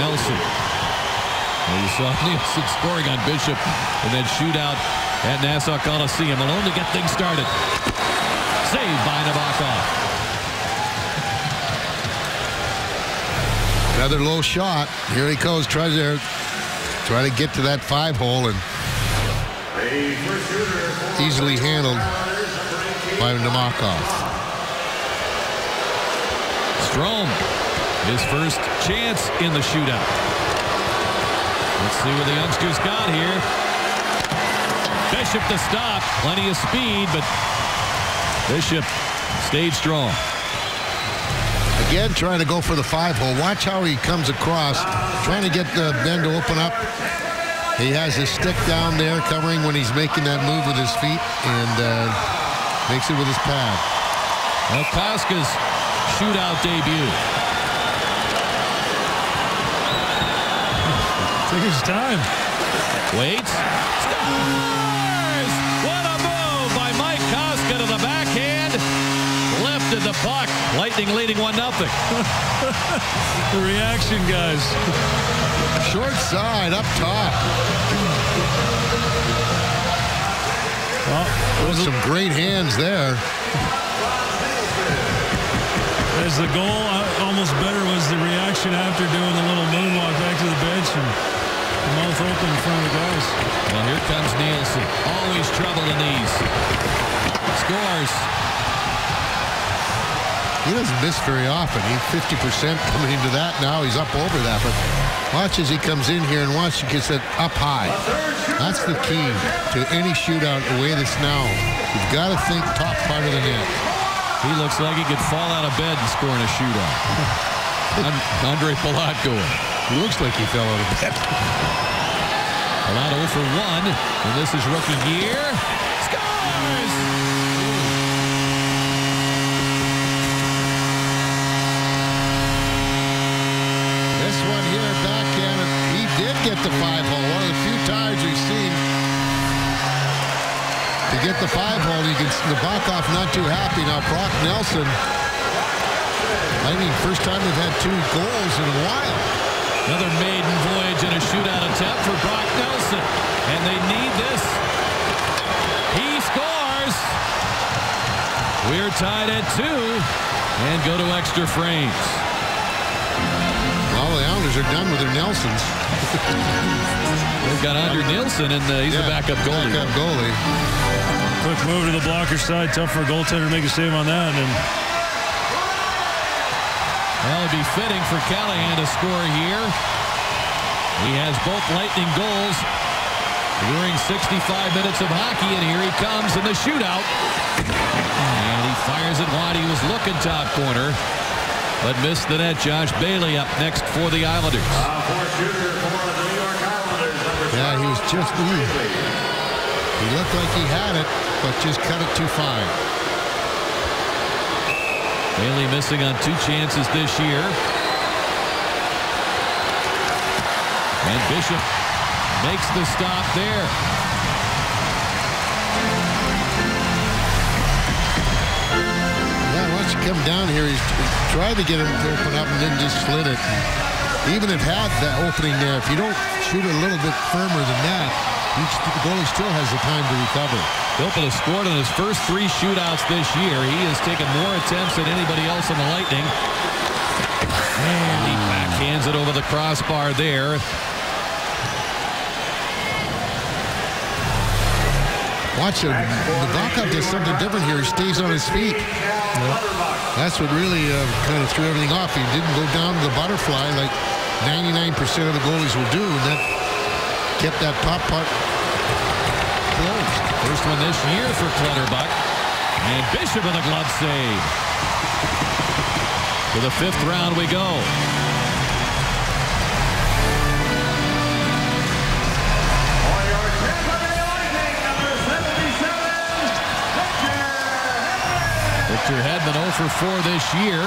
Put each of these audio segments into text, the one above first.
Nelson. And you saw Nielsen scoring on Bishop in that shootout at Nassau Coliseum. Alone to get things started. Saved by Nabokov. Another low shot. Here he goes. Try to get to that 5-hole and easily handled by Nabokov. Strome, his first chance in the shootout. Let's see what the youngsters got here. Bishop to stop. Plenty of speed, but Bishop stayed strong. Again, trying to go for the 5-hole. Watch how he comes across, trying to get Ben to open up. He has his stick down there covering when he's making that move with his feet, and makes it with his pad. Well, Koska's shootout debut. Take his time. Waits. Scores! What a move by Mike Koska to the backhand. Lifted the puck. Lightning leading 1-0. The reaction, guys. Short side, up top. Well, those some great hands there. As the goal, almost better was the reaction after doing the little moonwalk back to the bench and the mouth open in front of the guys. Well, here comes Nielsen. Always trouble in these. Scores. He doesn't miss very often. He's 50% coming into that now. He's up over that. But watch as he comes in here and watch he gets it up high. That's the key to any shootout the way that's now. You've got to think top part of the net. He looks like he could fall out of bed and score in a shootout. Andre Palat going. He looks like he fell out of bed. Palat 0 for 1. And this is rookie year. Scores! This one here, backhand, he did get the 5-hole. One of the few times we've seen to get the 5-hole. You can see Nabokov not too happy. Now Brock Nelson, I mean, first time they've had 2 goals in a while. Another maiden voyage and a shootout attempt for Brock Nelson. And they need this. He scores. We're tied at 2 and go to extra frames. Well, the Islanders are done with their Nelsons. They've got Andre Nielsen, and he's the backup goalie. Backup goalie. Quick move to the blocker side. Tough for a goaltender to make a save on that. And well, it'd be fitting for Callahan to score here. He has both Lightning goals during 65 minutes of hockey, and here he comes in the shootout. And he fires it wide. He was looking top corner, but missed the net. Josh Bailey up next for the Islanders. Yeah, he was just... He looked like he had it, but just cut it too fine. Bailey missing on 2 chances this year. And Bishop makes the stop there. Yeah, once you come down here, he's tried to get him to open up and then just slid it. Even if had that opening there, if you don't shoot it a little bit firmer than that, the goalie still has the time to recover. Philpott has scored in his first 3 shootouts this year. He has taken more attempts than anybody else on the Lightning. And he backhands it over the crossbar there. Watch him. Nabokov does something different here. He stays on his feet. That's what really kind of threw everything off. He didn't go down to the butterfly like 99% of the goalies will do. And that kept that top part closed. First one this year for Clutterbuck. And Bishop with a glove save. To the 5th round we go. Victor Hedman 0 for 4 this year.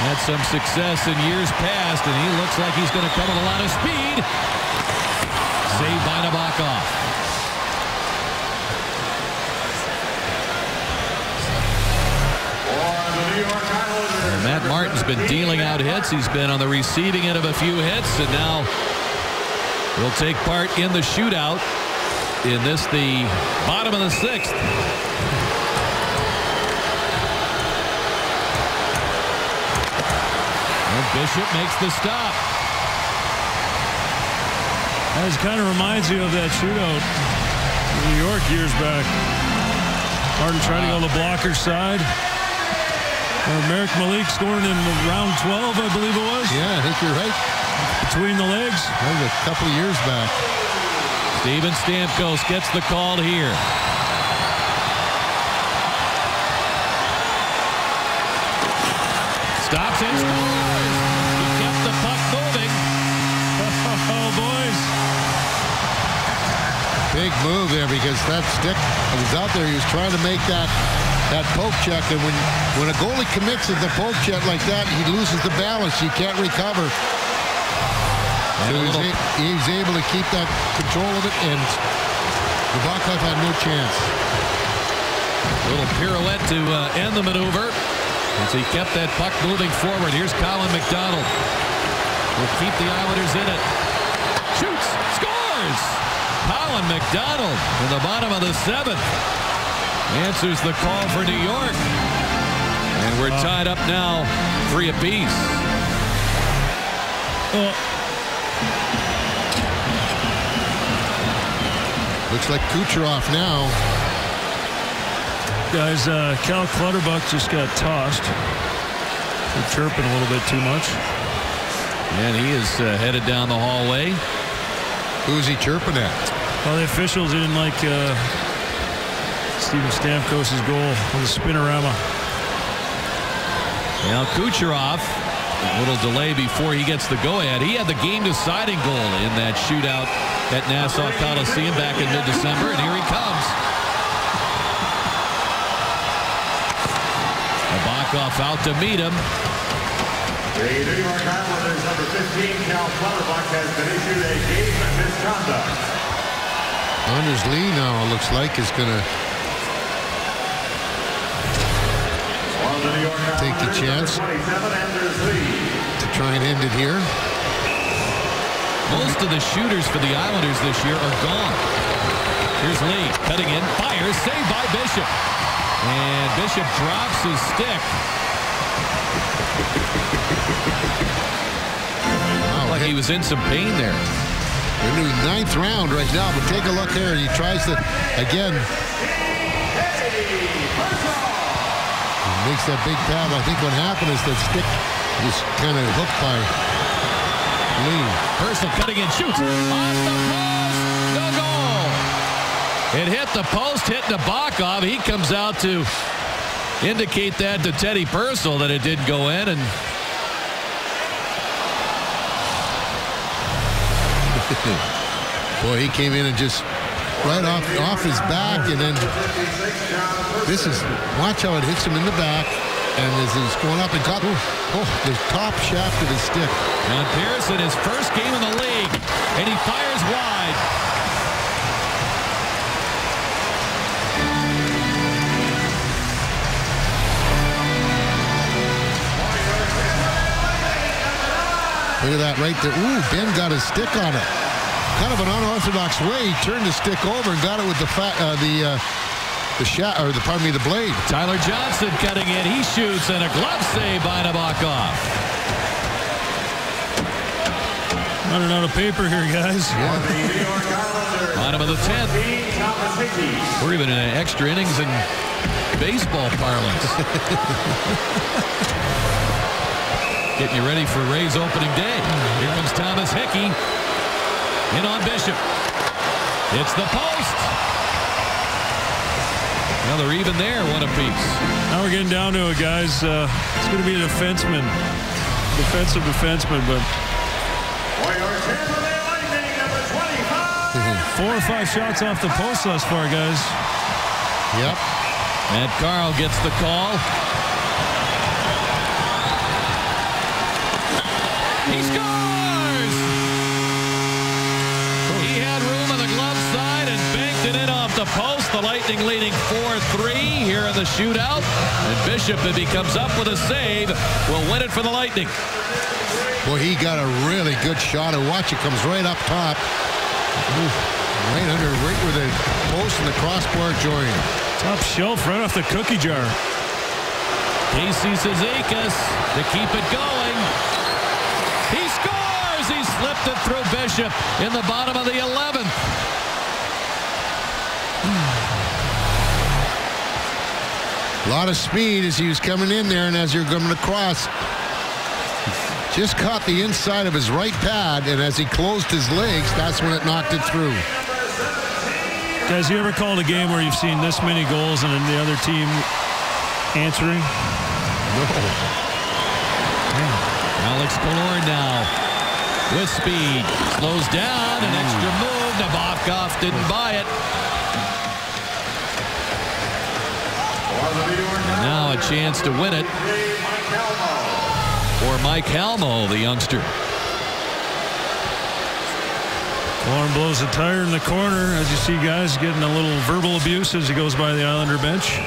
Had some success in years past, and he looks like he's going to come with a lot of speed. Saved by Nabokov. Matt Martin's been dealing out hits. He's been on the receiving end of a few hits, and now will take part in the shootout in this, the bottom of the 6th. And Bishop makes the stop. That kind of reminds you of that shootout in New York years back. Martin trying to go to the blocker side. Merrick Malik scoring in round 12, I believe it was. Yeah, I think you're right. Between the legs. That was a couple of years back. Steven Stamkos gets the call here. Stops and scores. He kept the puck moving. Oh, boys. Big move there because that stick was out there. He was trying to make that poke check, and when a goalie commits at the poke check like that, he loses the balance. He can't recover. So he was able to keep that control of it, and Nabokov had no chance. Little pirouette to end the maneuver as he kept that puck moving forward. Here's Colin McDonald. Will keep the Islanders in it. Shoots, scores! Colin McDonald in the bottom of the 7th. Answers the call for New York. And we're tied up now, 3 apiece. Looks like Kucherov now. Guys, Cal Clutterbuck just got tossed. They're chirping a little bit too much. And he is headed down the hallway. Who's he chirping at? Well, the officials didn't like Steven Stamkos' goal on the spinorama. Now Kucherov, a little delay before he gets the go-ahead. He had the game-deciding goal in that shootout at Nassau Coliseum back in mid-December, and here he comes. Nabokov out to meet him. The New York Islanders number 15, Cal Clutterbuck, has been issued a game misconduct. Anders Lee now, it looks like, is going to take the chance to try and end it here. Most of the shooters for the Islanders this year are gone. Here's Lee cutting in, fires, saved by Bishop. And Bishop drops his stick. Wow, Like he was in some pain there. They're in the 9th round right now, but take a look here. He tries to, again, makes that big paddle. I think what happened is that stick was kind of hooked by Lee. Purcell cutting in, shoots. Off the post. No goal. It hit the post, hit Nabokov. He comes out to indicate that to Teddy Purcell that it didn't go in. And boy, he came in and just right off his back, and then this is, watch how it hits him in the back, and as he's going up and got the top shaft of his stick. John Pearson, his first game in the league, and he fires wide. Look at that right there. Ooh, Ben got his stick on it. Kind of an unorthodox way. He turned the stick over and got it with the blade. Tyler Johnson cutting in. He shoots, and a glove save by Nabokov. Running out of paper here, guys. Yeah. Bottom of the 10th. We're even in extra innings in baseball parlance. Getting you ready for Ray's opening day. Here comes Thomas Hickey. In on Bishop. It's the post. Well, they're even there, one apiece. Now we're getting down to it, guys. It's going to be a defenseman. Defensive defenseman, but 4 or 5 shots off the post thus far, guys. Yep. Matt Carl gets the call. He scores! He had room on the glove side and banked it in off the post. The the Lightning leading 4-3 here in the shootout. And Bishop, if he comes up with a save, will win it for the Lightning. Well, he got a really good shot. And watch, it comes right up top. Right where the post and the crossbar join. Top shelf right off the cookie jar. Casey Cizikas to keep it going. He scores! He slipped it through Bishop in the bottom of the 11th. A lot of speed as he was coming in there, and as you're coming across, just caught the inside of his right pad, and as he closed his legs, that's when it knocked it through. Guys, you ever called a game where you've seen this many goals and then the other team answering? No. Alex Killorn now with speed. Slows down, an extra move. Nabokov didn't buy it. And now a chance to win it for Mike Halmo, the youngster. Killorn blows a tire in the corner as you see guys getting a little verbal abuse as he goes by the Islander bench.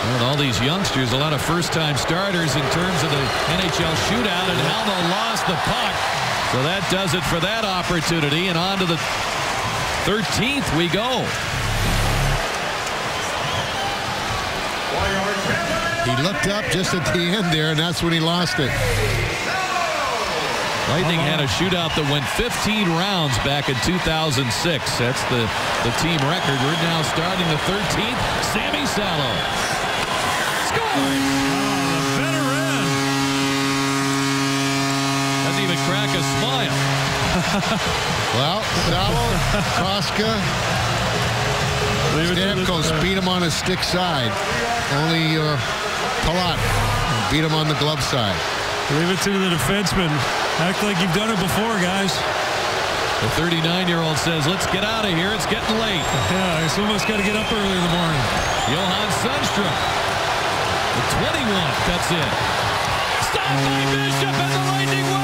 Well, all these youngsters, a lot of first-time starters in terms of the NHL shootout, and Halmo lost the puck. So that does it for that opportunity, and on to the 13th we go. He looked up just at the end there, and that's when he lost it. Lightning had a shootout that went 15 rounds back in 2006. That's the team record. We're now starting the 13th. Sammy Salo. Scored! Veteran! Doesn't even crack a smile. Well, Salo, Koska, Stamkos beat him on his stick side. Only Palat beat him on the glove side. Leave it to the defenseman. Act like you've done it before, guys. The 39-year-old says, let's get out of here. It's getting late. Yeah, he's almost got to get up early in the morning. Johan Sundstrom. The 21 cuts in. Stopped by Bishop, and the Lightning win.